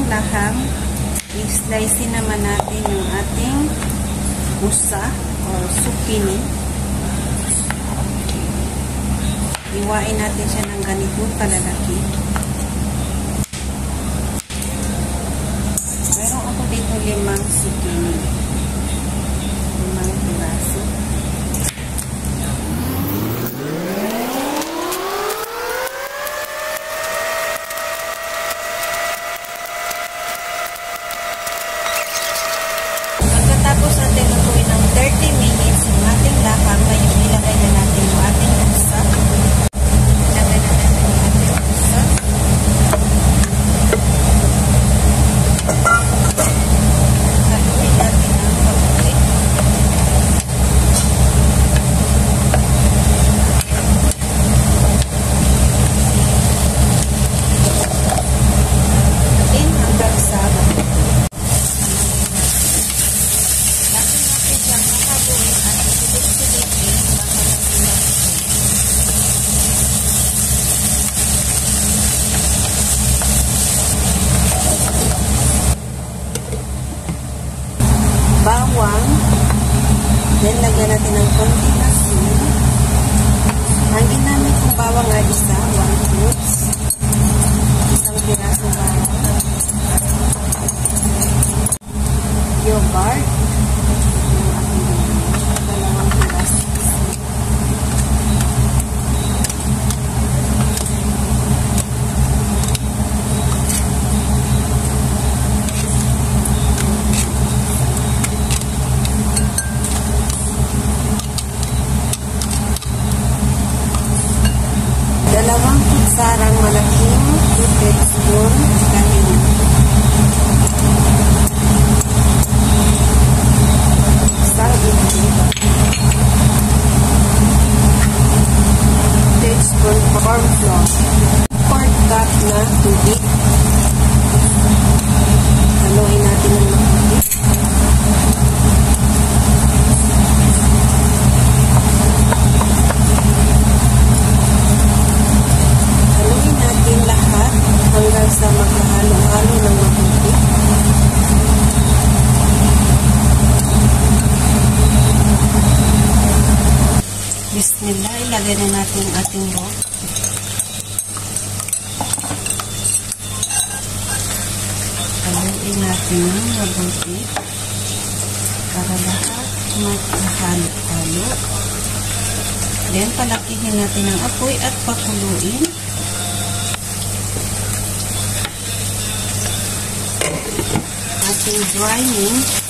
lahang, i-slice naman natin yung ating usa or zucchini. Iwain natin siya ng ganito kalalaki. Meron ako dito 5 zucchini. 5 piraso. Pagkatapos natin lutuin ng 30 minutes yung ating lahang, ngayon ilagay na natin yung ating usa. Ilagay na natin yung ating usa. Haluin natin ang kabuti. Atin hanggang sa bawang, then lagyan natin ng konting asin. Ang ginamit kong bawang ay isa, 1/4, isang piraso bawang, yogurt, dalawang piraso, dalawang kutsarang malaking tablespoon kanin. Tablespoon corn flour. 4 cup na tubig. Haluin natin ng mabuti. Hanggang sa magkahalo-halo ng mabuti. Bismillah, ilagay na natin ang ating rock. Haluin natin ng mabuti para lahat magkahalo-halo. Then, palakihin natin ang apoy at pakuluin. Ating dry meat.